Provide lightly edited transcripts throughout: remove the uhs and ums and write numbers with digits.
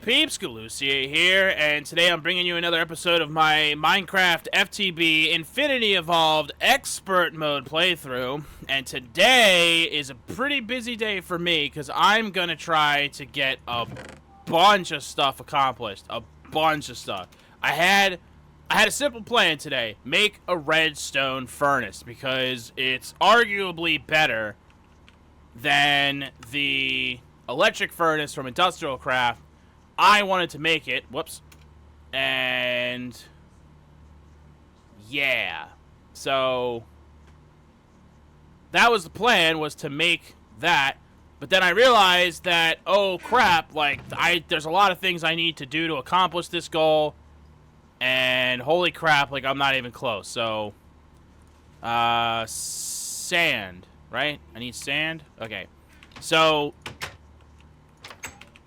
Peeps Galucia here, and today I'm bringing you another episode of my Minecraft FTB Infinity Evolved Expert Mode playthrough. And today is a pretty busy day for me, because I'm going to try to get a bunch of stuff accomplished. A bunch of stuff. I had a simple plan today. Make a redstone furnace, because it's arguably better than the electric furnace from Industrial Craft. I wanted to make it. Whoops. And yeah. So that was the plan, was to make that. But then I realized that, oh crap, like there's a lot of things I need to do to accomplish this goal. And holy crap, like I'm not even close. So sand, right? I need sand. Okay. So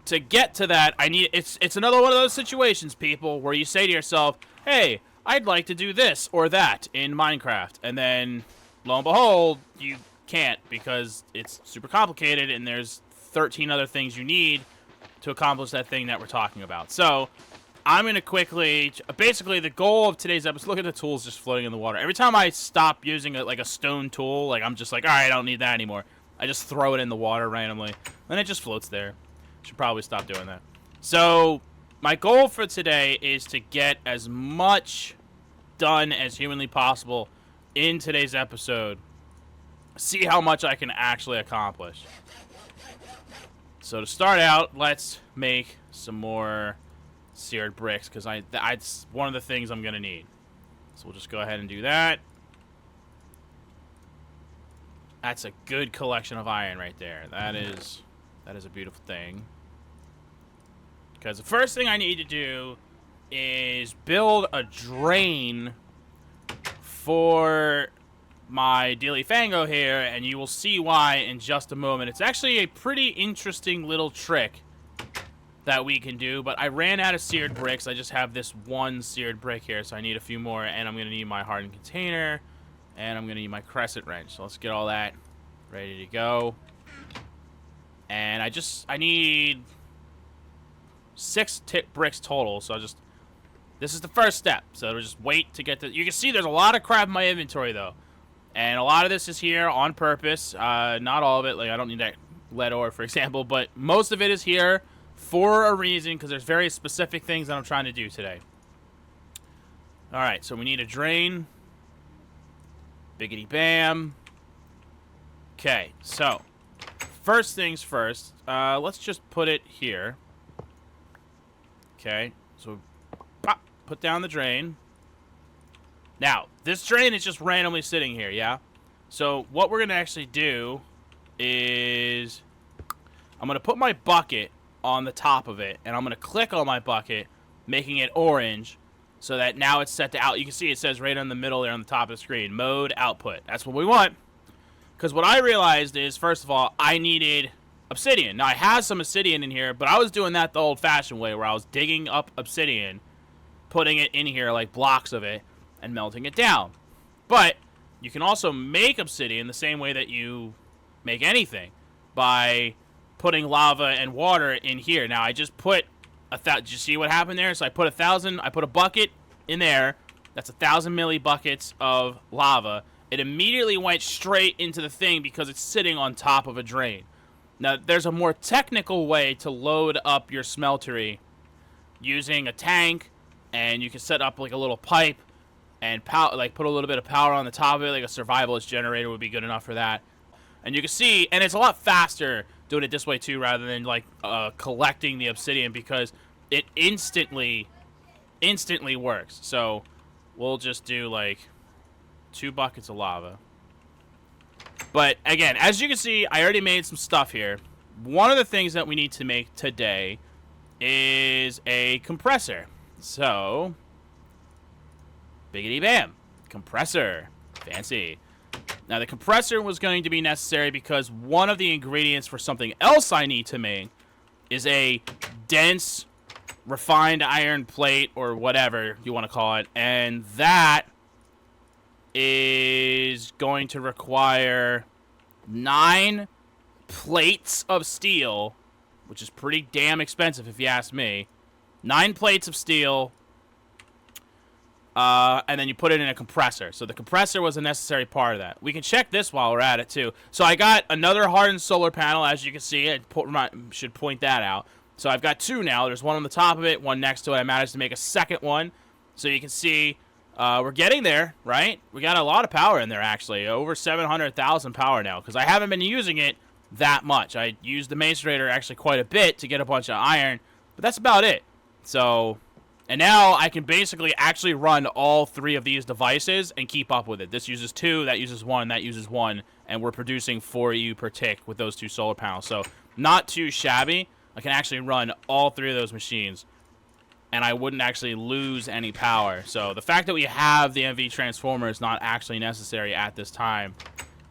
to get to that, I need it's another one of those situations, people, where you say to yourself, hey, I'd like to do this or that in Minecraft, and then lo and behold, you can't, because it's super complicated and there's 13 other things you need to accomplish that thing that we're talking about. So I'm gonna quickly, basically the goal of today's episode, look at the tools just floating in the water. Every time I stop using a stone tool, like I'm just like, all right, I don't need that anymore, I just throw it in the water randomly and it just floats there. Should probably stop doing that. So my goal for today is to get as much done as humanly possible in today's episode. See how much I can actually accomplish. So to start out, let's make some more seared bricks, because it's one of the things I'm gonna need. So we'll just go ahead and do that. That's a good collection of iron right there. That is a beautiful thing. Because the first thing I need to do is build a drain for my Dilly Fango here, and you will see why in just a moment. It's actually a pretty interesting little trick that we can do, but I ran out of seared bricks. I just have this one seared brick here, so I need a few more, and I'm going to need my hardened container, and I'm going to need my crescent wrench. So let's get all that ready to go. And I need 6 bricks total, so this is the first step. So we'll just wait to get you can see there's a lot of crap in my inventory, though. And a lot of this is here on purpose. Not all of it, like I don't need that lead ore, for example, but most of it is here for a reason, because there's very specific things that I'm trying to do today. Alright, so we need a drain. Biggity bam. Okay, so first things first, let's just put it here. Okay, so pop, put down the drain. Now, this drain is just randomly sitting here, yeah? So what we're going to actually do is I'm going to put my bucket on the top of it, and I'm going to click on my bucket, making it orange, so that now it's set to out. You can see it says right in the middle there on the top of the screen, mode output. That's what we want. Because what I realized is, first of all, I needed obsidian. Now, I have some obsidian in here, but I was doing that the old-fashioned way, where I was digging up obsidian, putting it in here, like blocks of it, and melting it down. But you can also make obsidian the same way that you make anything, by putting lava and water in here. Now, I just put did you see what happened there? So I put a bucket in there. That's 1,000 milli buckets of lava. It immediately went straight into the thing because it's sitting on top of a drain. Now, there's a more technical way to load up your smeltery using a tank, and you can set up like a little pipe and put a little bit of power on the top of it, like a survivalist generator would be good enough for that. And you can see, and it's a lot faster doing it this way too, rather than like collecting the obsidian, because it instantly works. So we'll just do like 2 buckets of lava. But again, as you can see, I already made some stuff here. One of the things that we need to make today is a compressor. So, biggity bam, compressor, fancy. Now the compressor was going to be necessary because one of the ingredients for something else I need to make is a dense refined iron plate, or whatever you want to call it, and that is going to require 9 plates of steel which is pretty damn expensive if you ask me. 9 plates of steel. And then you put it in a compressor. So the compressor was a necessary part of that. We can check this while we're at it, too. So I got another hardened solar panel, as you can see. I should point that out. So I've got 2 now. There's one on the top of it, one next to it. I managed to make a second one. So you can see we're getting there, right? We got a lot of power in there, actually. Over 700,000 power now, because I haven't been using it that much. I used the macerator actually quite a bit to get a bunch of iron, but that's about it. So... And now I can basically actually run all 3 of these devices and keep up with it. This uses 2, that uses 1, that uses 1, and we're producing 4 EU per tick with those 2 solar panels. So not too shabby. I can actually run all 3 of those machines, and I wouldn't actually lose any power. So the fact that we have the MV transformer is not actually necessary at this time.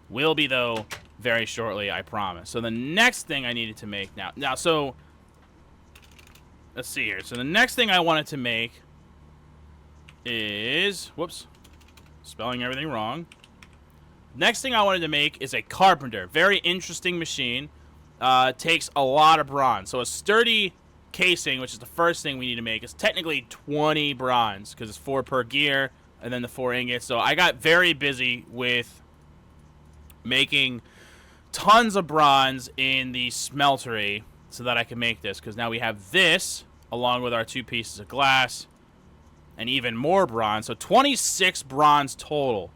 Will be, though, very shortly, I promise. So the next thing I needed to make now, so... Let's see here. So the next thing I wanted to make is... Whoops. Spelling everything wrong. Next thing I wanted to make is a carpenter. Very interesting machine. Takes a lot of bronze. So a sturdy casing, which is the first thing we need to make, is technically 20 bronze. Because it's 4 per gear. And then the 4 ingots. So I got very busy with making tons of bronze in the smeltery, so that I can make this, because now we have this along with our 2 pieces of glass and even more bronze. So 26 bronze total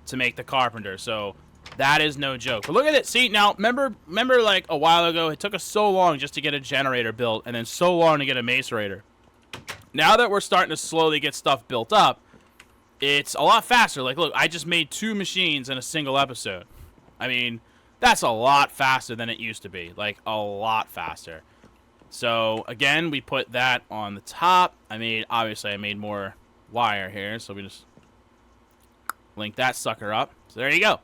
to make the carpenter. So that is no joke. But look at it. See, now remember like a while ago, it took us so long just to get a generator built and then so long to get a macerator. Now that we're starting to slowly get stuff built up, it's a lot faster. Like, look, I just made 2 machines in a single episode. I mean, that's a lot faster than it used to be. Like, a lot faster. So, again, we put that on the top. Obviously, I made more wire here. So, we just link that sucker up. So, there you go.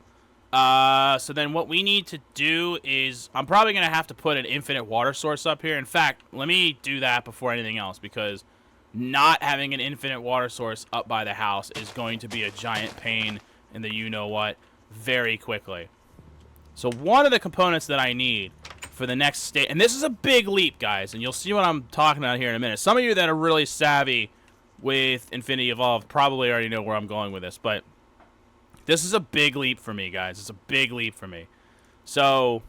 So, then what we need to do is... I'm probably going to have to put an infinite water source up here. In fact, let me do that before anything else. Because not having an infinite water source up by the house is going to be a giant pain in the you-know-what very quickly. So one of the components that I need for the next stage, and this is a big leap, guys, and you'll see what I'm talking about here in a minute. Some of you that are really savvy with Infinity Evolved probably already know where I'm going with this, but this is a big leap for me, guys. It's a big leap for me. So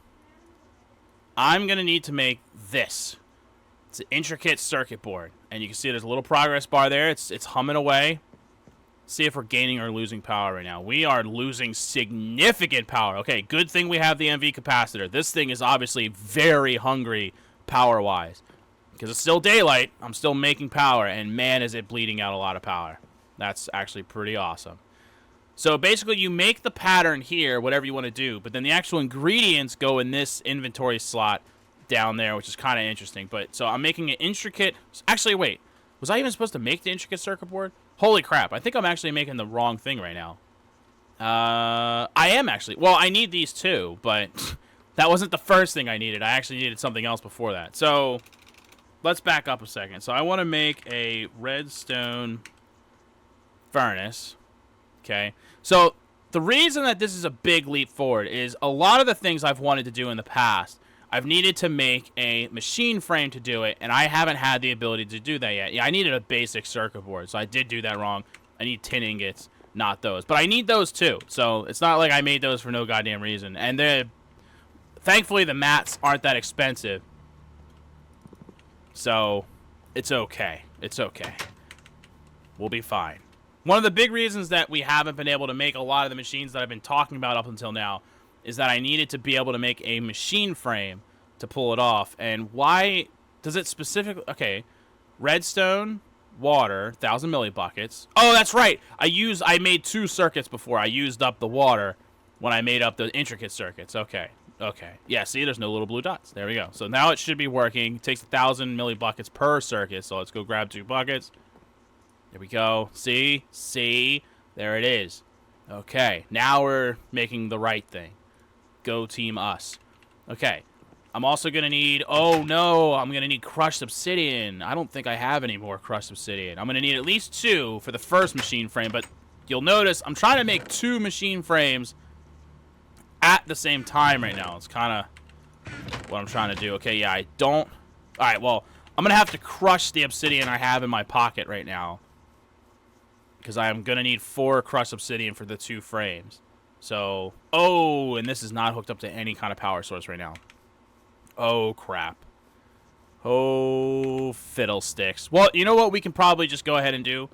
I'm going to need to make this. It's an intricate circuit board, and you can see there's a little progress bar there. It's humming away. See if we're gaining or losing power right now. We are losing significant power. Okay, good thing we have the MV capacitor. This thing is obviously very hungry power-wise. Because it's still daylight, I'm still making power, and man, is it bleeding out a lot of power. That's actually pretty awesome. So basically, you make the pattern here, whatever you want to do, but then the actual ingredients go in this inventory slot down there, which is kind of interesting. But so I'm making an intricate... Actually, wait. Was I even supposed to make the intricate circuit board? Holy crap, I think I'm actually making the wrong thing right now. I am actually. Well, I need these too, but that wasn't the first thing I needed. I actually needed something else before that. So, let's back up a second. So, I want to make a redstone furnace. Okay. So, the reason that this is a big leap forward is a lot of the things I've wanted to do in the past, I've needed to make a machine frame to do it, and I haven't had the ability to do that yet. Yeah, I needed a basic circuit board, so I did do that wrong. I need tin ingots, not those. But I need those too, so it's not like I made those for no goddamn reason. And thankfully, the mats aren't that expensive, so it's okay. It's okay. We'll be fine. One of the big reasons that we haven't been able to make a lot of the machines that I've been talking about up until now is that I needed to be able to make a machine frame to pull it off. And why does it specifically... Okay, redstone, water, 1,000 millibuckets. Oh, that's right. I made 2 circuits before. I used up the water when I made up the intricate circuits. Okay, okay. Yeah, see, there's no little blue dots. There we go. So now it should be working. It takes 1,000 millibuckets per circuit. So let's go grab 2 buckets. There we go. See? See? There it is. Okay, now we're making the right thing. Go team us. Okay. I'm also going to need... Oh, no. I'm going to need crushed obsidian. I don't think I have any more crushed obsidian. I'm going to need at least 2 for the first machine frame. But you'll notice I'm trying to make 2 machine frames at the same time right now. It's kind of what I'm trying to do. Okay, yeah, I don't... Alright, well, I'm going to have to crush the obsidian I have in my pocket right now. Because I am going to need 4 crushed obsidian for the 2 frames. So... Oh, and this is not hooked up to any kind of power source right now. Oh, crap. Oh, fiddlesticks. Well, you know what we can probably just go ahead and do?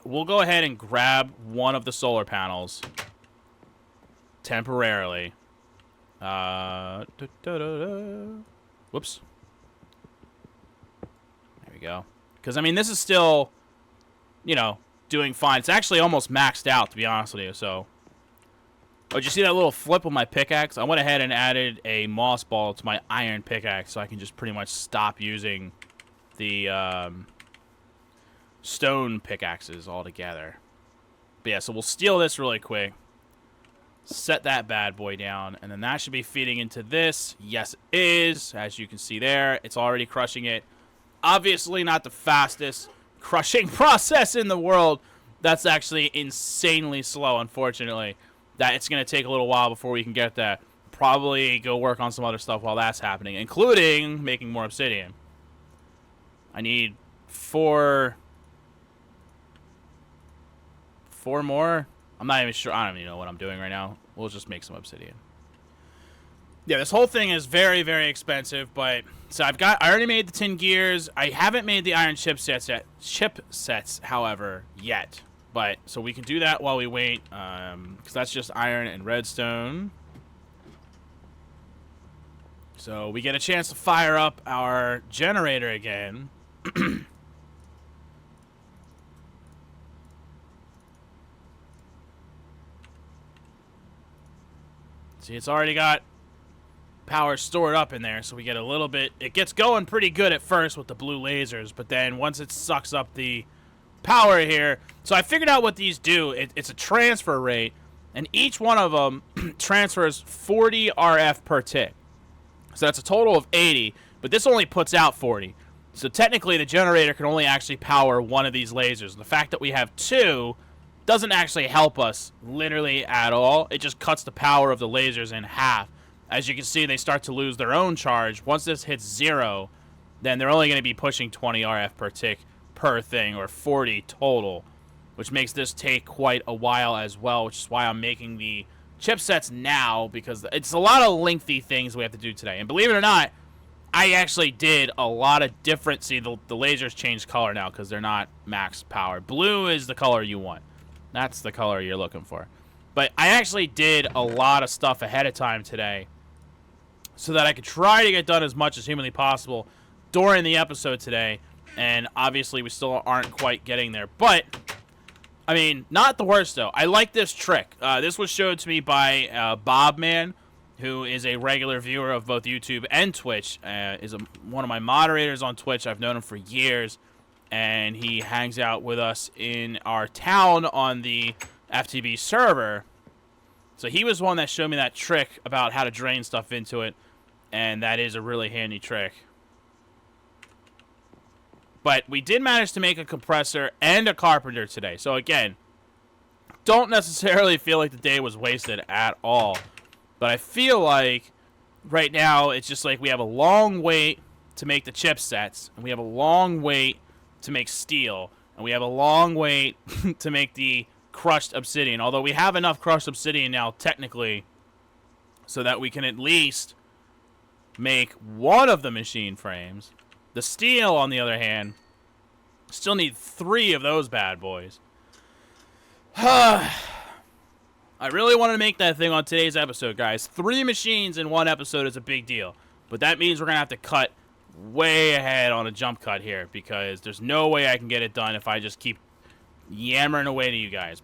We'll go ahead and grab one of the solar panels. Temporarily. Whoops. There we go. Because, I mean, this is still, you know, doing fine. It's actually almost maxed out, to be honest with you, so... Oh, did you see that little flip with my pickaxe? I went ahead and added a moss ball to my iron pickaxe so I can just pretty much stop using the stone pickaxes altogether. But yeah, so we'll steal this really quick. Set that bad boy down, and then that should be feeding into this. Yes, it is. As you can see there, it's already crushing it. Obviously not the fastest crushing process in the world. That's actually insanely slow, unfortunately. That it's going to take a little while before we can get that. Probably go work on some other stuff while that's happening, including making more obsidian. I need 4 more. I'm not even sure. I don't even know what I'm doing right now. We'll just make some obsidian. Yeah, this whole thing is very, very expensive, but so I already made the tin gears. I haven't made the iron chipsets, however, yet. But so we can do that while we wait, because that's just iron and redstone. So we get a chance to fire up our generator again. See, it's already got power stored up in there, so we get a little bit... It gets going pretty good at first with the blue lasers, but then once it sucks up the power here... So I figured out what these do. It's a transfer rate, and each one of them transfers 40 RF per tick. So that's a total of 80, but this only puts out 40. So technically, the generator can only actually power one of these lasers. And the fact that we have 2 doesn't actually help us literally at all. It just cuts the power of the lasers in half. As you can see, they start to lose their own charge. Once this hits 0, then they're only going to be pushing 20 RF per tick per thing, or 40 total, which makes this take quite a while as well, which is why I'm making the chipsets now, because it's a lot of lengthy things we have to do today. And believe it or not, I actually did a lot of different... See, the lasers change color now because they're not max power. Blue is the color you want. That's the color you're looking for. But I actually did a lot of stuff ahead of time today so that I could try to get done as much as humanly possible during the episode today. And obviously, we still aren't quite getting there. But, I mean, not the worst, though. I like this trick. This was showed to me by Bobman, who is a regular viewer of both YouTube and Twitch. Is one of my moderators on Twitch. I've known him for years. And he hangs out with us in our town on the FTB server. So he was one that showed me that trick about how to drain stuff into it. And that is a really handy trick. But we did manage to make a compressor and a carpenter today. So again, don't necessarily feel like the day was wasted at all. But I feel like right now it's just like we have a long wait to make the chipsets. And we have a long wait to make steel. And we have a long wait to make the crushed obsidian. Although we have enough crushed obsidian now technically so that we can at least make one of the machine frames. The steel, on the other hand, still need 3 of those bad boys. I really wanted to make that thing on today's episode, guys. 3 machines in one episode is a big deal. But that means we're going to have to cut way ahead on a jump cut here, because there's no way I can get it done if I just keep yammering away to you guys.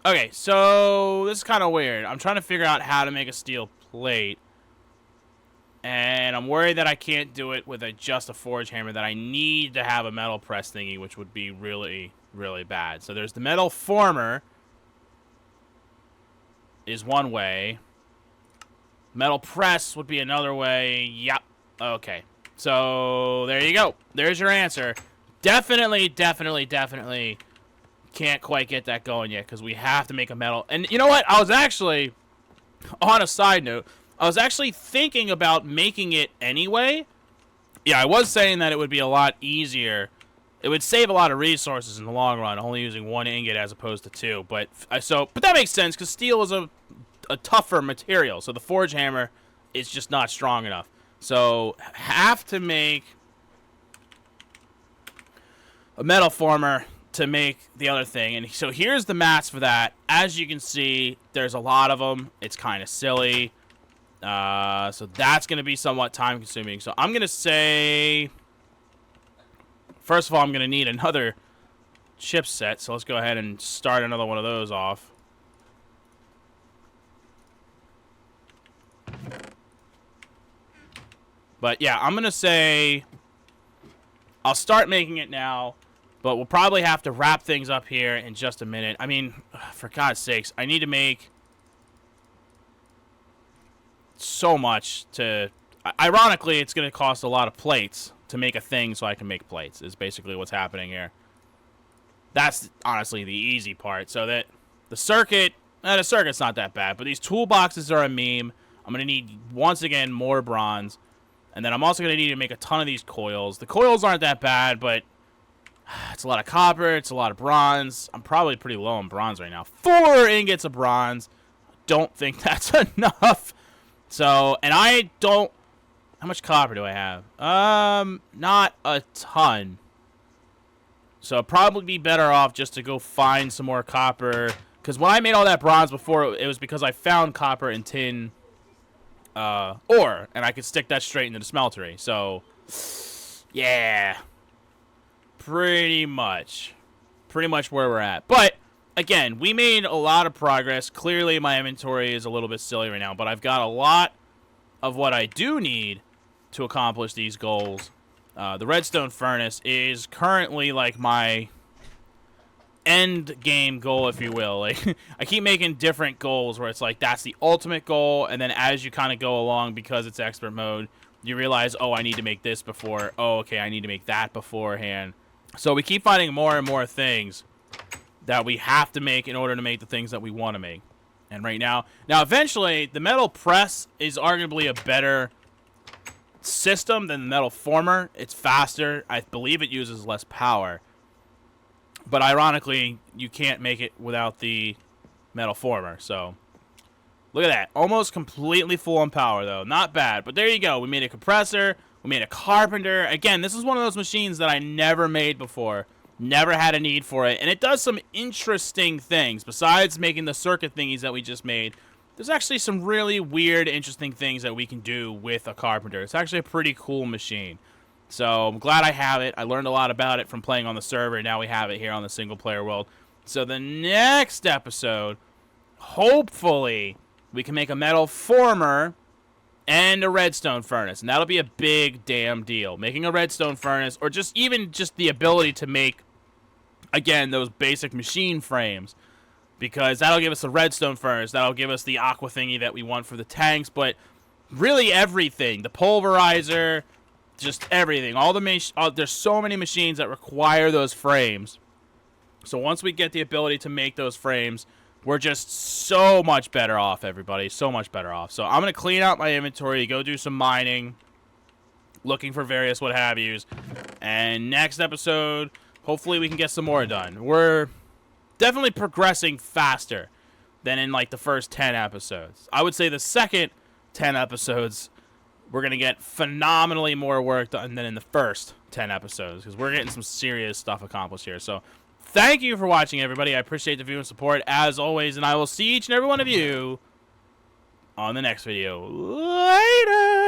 Okay, so this is kind of weird. I'm trying to figure out how to make a steel plate. And I'm worried that I can't do it with just a forge hammer, that I need to have a metal press thingy, which would be really, really bad. So there's the metal former is one way. Metal press would be another way. Yep. Okay. So there you go. There's your answer. Definitely can't quite get that going yet, because we have to make a metal. And you know what? I was actually, on a side note, I was actually thinking about making it anyway. Yeah, I was saying that it would be a lot easier. It would save a lot of resources in the long run, only using 1 ingot as opposed to 2. But that makes sense, because steel is a tougher material, so the forge hammer is just not strong enough. So, have to make a metal former to make the other thing. And so here's the mats for that. As you can see, there's a lot of them. It's kind of silly. So that's going to be somewhat time consuming. So I'm going to say, first of all, I'm going to need another chipset. So let's go ahead and start another one of those off. But yeah, I'm going to say I'll start making it now. But we'll probably have to wrap things up here in just a minute. I mean, for God's sakes, I need to make so much to... Ironically, it's going to cost a lot of plates to make a thing so I can make plates, is basically what's happening here. That's honestly the easy part. So that the circuit's not that bad, but these toolboxes are a meme. I'm going to need, once again, more bronze. And then I'm also going to need to make a ton of these coils. The coils aren't that bad, but... it's a lot of copper. It's a lot of bronze. I'm probably pretty low on bronze right now. 4 ingots of bronze. Don't think that's enough. So, and I don't... how much copper do I have? Not a ton. So, I'd probably be better off just to go find some more copper. Because when I made all that bronze before, it was because I found copper and tin ore. And I could stick that straight into the smeltery. So, yeah... pretty much where we're at. But again, we made a lot of progress. Clearly my inventory is a little bit silly right now, but I've got a lot of what I do need to accomplish these goals. The redstone furnace is currently like my end game goal, if you will. Like, I keep making different goals where it's like that's the ultimate goal, and then as you kind of go along, because it's expert mode, you realize, oh, I need to make this before. Oh, okay, I need to make that beforehand. So we keep finding more and more things that we have to make in order to make the things that we want to make. And right now, eventually, the metal press is arguably a better system than the metal former. It's faster. I believe it uses less power. But ironically, you can't make it without the metal former. So, look at that. Almost completely full on power, though. Not bad. But there you go. We made a compressor. We made a carpenter. Again, this is one of those machines that I never made before. Never had a need for it. And it does some interesting things. Besides making the circuit thingies that we just made, there's actually some really weird, interesting things that we can do with a carpenter. It's actually a pretty cool machine. So I'm glad I have it. I learned a lot about it from playing on the server. And now we have it here on the single-player world. So the next episode, hopefully, we can make a metal former and a redstone furnace, and that'll be a big damn deal. Making a redstone furnace, or just the ability to make, again, those basic machine frames, because that'll give us a redstone furnace, that'll give us the aqua thingy that we want for the tanks, but really everything, the pulverizer, just everything, there's so many machines that require those frames. So once we get the ability to make those frames, we're just so much better off, everybody. So much better off. So I'm going to clean out my inventory, go do some mining, looking for various what have yous. And next episode, hopefully we can get some more done. We're definitely progressing faster than in like the first 10 episodes. I would say the second 10 episodes, we're going to get phenomenally more work done than in the first 10 episodes, because we're getting some serious stuff accomplished here. So thank you for watching, everybody. I appreciate the viewing support, as always, and I will see each and every one of you on the next video. Later!